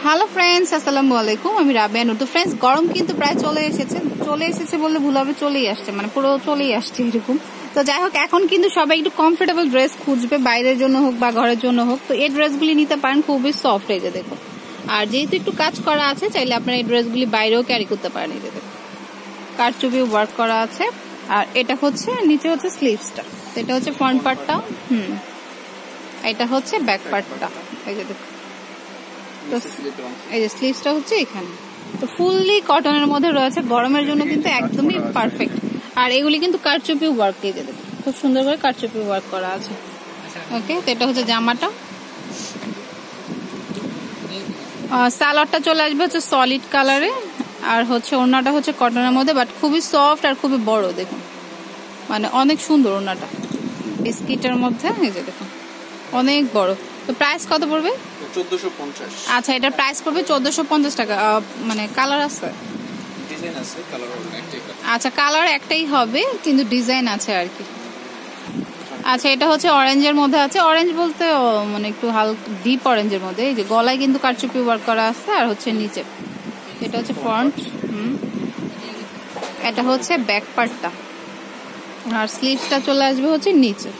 Hello friends, আসসালামু আলাইকুম। আমি রাবিয়া নূর। তো ফ্রেন্ডস, গরম কিন্তু প্রায় চলে এসেছে বললে ভুল হবে, চলেই আসছে, মানে পুরো চলেই আসছে এরকম। তো যাই হোক, এখন কিন্তু সবাই একটু কমফোর্টেবল ড্রেস খুঁজবে, বাইরের জন্য হোক বা ঘরের জন্য হোক। তো এই ড্রেসগুলি নিতে পারেন, খুবই সফট, এই যে দেখো। আর যেহেতু একটু কাজ করা আছে, চাইলে আপনারা এই ড্রেসগুলি বাইরেও ক্যারি করতে পারেন। এই যে দেখো, কারচুপি ওয়ার্ক করা আছে। আর এটা হচ্ছে নিচে হচ্ছে স্লিভসটা, এটা হচ্ছে ফ্রন্ট পার্টটা, এটা হচ্ছে ব্যাক পার্টটা। এই যে দেখো, তো এই যে স্লিভসটা হচ্ছে এখানে। তো ফুললি কটনের মধ্যে রয়েছে, গরমের জন্য কিন্তু একদমই পারফেক্ট। আর এগুলি কিন্তু কারচুপি ওয়ার্ক, এই যে দেখো খুব সুন্দর করে কারচুপি ওয়ার্ক করা আছে। ওকে, তো এটা হচ্ছে জামাটা। সালোয়ারটা চলে আসবে হচ্ছে সলিড কালারে, আর হচ্ছে ওড়নাটা হচ্ছে কটনের মধ্যে, বাট খুবই সফট আর খুবই বড়, দেখুন মানে অনেক সুন্দর ওড়নাটা, বিস্কিটের মধ্যে। এই যে দেখুন অনেক বড়। তো প্রাইস কত পড়বে? 1450। আচ্ছা, এটার প্রাইস পড়বে 1450 টাকা। মানে কালার আছে, ডিজাইন আছে, কালার একটাই। আচ্ছা, কালার একটাই হবে কিন্তু ডিজাইন আছে আর কি। আচ্ছা, এটা হচ্ছে অরেঞ্জের মধ্যে আছে, অরেঞ্জ বলতে মানে একটু হালকা ডিপ অরেঞ্জের মধ্যে। এই যে গলায় কিন্তু কারচুপি ওয়ার্ক করা আছে, আর হচ্ছে নিচে এটা হচ্ছে ফ্রন্ট, এটা হচ্ছে ব্যাক পার্টটা, আর স্লিভসটা চলে আসবে হচ্ছে নিচে।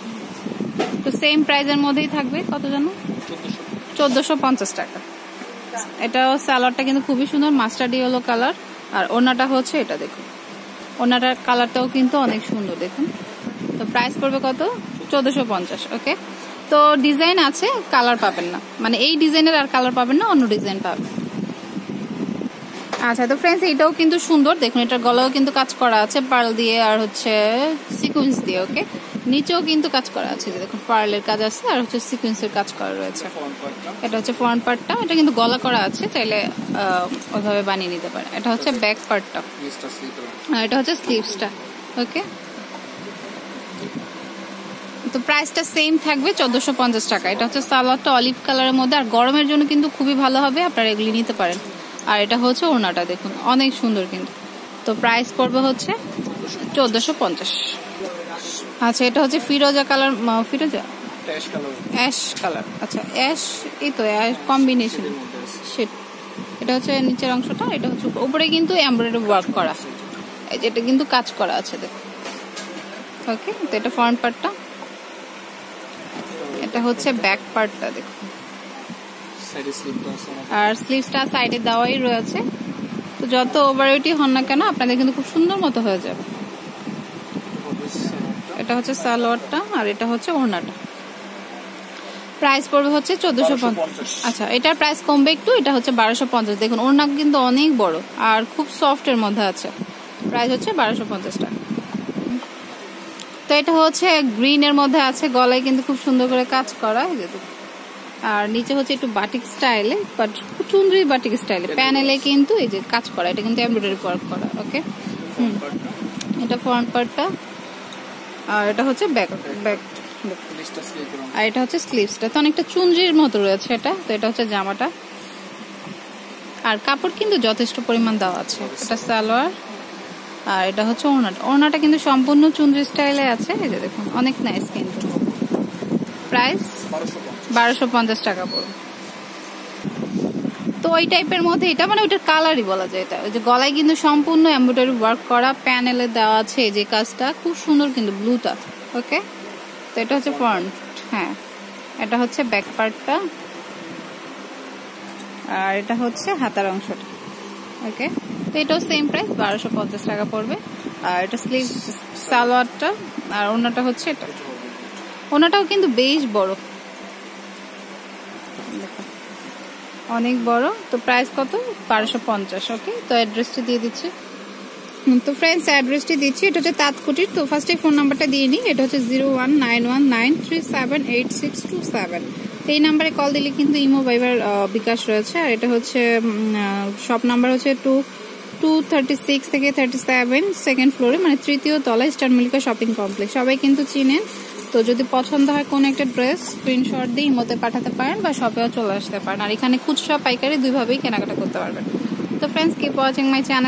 তো সেম প্রাইজের মধ্যেই থাকবে, কত জানো? 1450 টাকা। এটাও সালোয়ারটা কিন্তু খুবই সুন্দর, মাস্টার্ড ইয়েলো কালার। আর ওড়নাটা হচ্ছে এটা, দেখুন ওড়নাটার কালারটাও কিন্তু অনেক সুন্দর, দেখুন। তো প্রাইস পড়বে কত? 1450। ওকে, তো ডিজাইন আছে, কালার পাবেন না, মানে এই ডিজাইনের আর কালার পাবেন না, অন্য ডিজাইন পাবেন। আচ্ছা, তো ফ্রেন্ডস, এটাও কিন্তু সুন্দর, দেখুন এটার গলাও কিন্তু কাজ করা আছে পার্ল দিয়ে আর হচ্ছে সিকোয়েন্স দিয়ে। ওকে, নিচেও কিন্তু কাজ করা আছে, দেখুন পার্লের কাজ আছে আর হচ্ছে সিকোয়েন্সের কাজ করা রয়েছে। এটা হচ্ছে ফ্রন্ট পার্টটা, এটা কিন্তু গলা করা আছে, চাইলে ওইভাবে বানিয়ে নিতে পারে। এটা হচ্ছে ব্যাক পার্টটা, আর এটা হচ্ছে স্লিভসটা। ওকে, তো প্রাইসটা সেম থাকবে 1450 টাকা। এটা হচ্ছে সালোয়ারটা অলিভ কালারের মধ্যে, আর গরমের জন্য কিন্তু খুবই ভালো হবে, আপনারা এগুলি নিতে পারেন। আর এটা হচ্ছে ওড়নাটা, দেখুন অনেক সুন্দর কিন্তু। তো প্রাইস পড়বে হচ্ছে 1450। আচ্ছা, এটা হচ্ছে ফিরোজা কালার, ফিরোজা অ্যাশ কালার। আচ্ছা, অ্যাশ, এই তো অ্যাশ কম্বিনেশন। এটা হচ্ছে নিচের অংশটা, এটা হচ্ছে উপরে কিন্তু এমব্রয়ডারি ওয়ার্ক করা, এই যে এটা কিন্তু কাজ করা আছে, দেখুন। ওকে, তো এটা ফ্রন্ট পার্টটা, এটা হচ্ছে ব্যাক পার্টটা, দেখুন। আর স্লিভসটা সাইডে দেওয়াই রয়েছে। তো যত ওভারওয়েটই হন না কেন, আপনাদের কিন্তু খুব সুন্দর মতো হয়ে যাবে। এটা হচ্ছে সালোয়ারটা, আর এটা হচ্ছে ওড়নাটা। প্রাইস পড়বে হচ্ছে 1450। আচ্ছা, এটার প্রাইস কমবে একটু, এটা হচ্ছে 1250। দেখুন ওড়না কিন্তু অনেক বড় আর খুব সফট এর মধ্যে আছে। প্রাইস হচ্ছে 1250 টাকা। তো এটা হচ্ছে গ্রিন এর মধ্যে আছে, গলায় কিন্তু খুব সুন্দর করে কাজ করা, আর নিচে হচ্ছে একটু বাটিক স্টাইলে, বাট চুনরি বাটিক স্টাইলে, প্যানেলে কিন্তু এই যে কাজ করা, এটা কিন্তু এমব্রয়ডারি ওয়ার্ক করা। ওকে, এটা ফ্রন্ট পার্টটা, আর এটা হচ্ছে ব্যাক, আর এটা হচ্ছে স্লিভসটা। তো অনেকটা চুনরির মতো রয়েছে এটা। তো এটা হচ্ছে জামাটা, আর কাপড় কিন্তু যথেষ্ট পরিমাণ দেওয়া আছে। এটা সালোয়ার, আর এটা হচ্ছে ওড়নাটা। ওড়নাটা কিন্তু সম্পূর্ণ চুনরি স্টাইলে আছে, এই যে দেখুন অনেক নাইস কিন্তু। প্রাইস 1250 টাকা পড়বে। তো ওই টাইপের মধ্যে এটা, মানে ওইটার কালারই বলা যায় এটা। ওই যে গলায় কিন্তু সম্পূর্ণ এমব্রয়ডারি ওয়ার্ক করা, প্যানেলে দেওয়া আছে যে কাজটা খুব সুন্দর কিন্তু ব্লুটা। ওকে, তো এটা হচ্ছে ফ্রন্ট, হ্যাঁ এটা হচ্ছে ব্যাক পার্টটা, আর এটা হচ্ছে হাতার অংশটা। ওকে, তো এটাও সেম প্রাইস 1250 টাকা পড়বে। আর এটা স্লিভ সালোয়ারটা, আর ওড়নাটা হচ্ছে এটা। ওড়নাটাও কিন্তু বেশ বড়, অনেক বড়। তো প্রাইস কত? 1250। ওকে, তো অ্যাড্রেসটি দিয়ে দিচ্ছি। তো ফ্রেন্ডস, অ্যাড্রেসটি দিচ্ছি, এটা হচ্ছে তাঁতকুটির। তো ফার্স্টে ফোন নাম্বারটা দিয়ে নিই, এটা হচ্ছে 019193786627। তো এই নাম্বারে কল দিলে কিন্তু ইমো, ভাইবার, বিকাশ রয়েছে। আর এটা হচ্ছে শপ নাম্বার হচ্ছে 236 থেকে 37 সেকেন্ড ফ্লোরে, মানে তৃতীয় তলা, স্টার মল্লিকা শপিং কমপ্লেক্স। সবাই কিন্তু চিনেন। তো যদি পছন্দ হয় কোন একটা ড্রেস, স্ক্রিনশট দিয়ে ইমোতে পাঠাতে পারেন বা শপেও চলে আসতে পারেন। আর এখানে খুচরা পাইকারি দুইভাবেই কেনাকাটা করতে পারবেন। তো friends, keep watching my channel.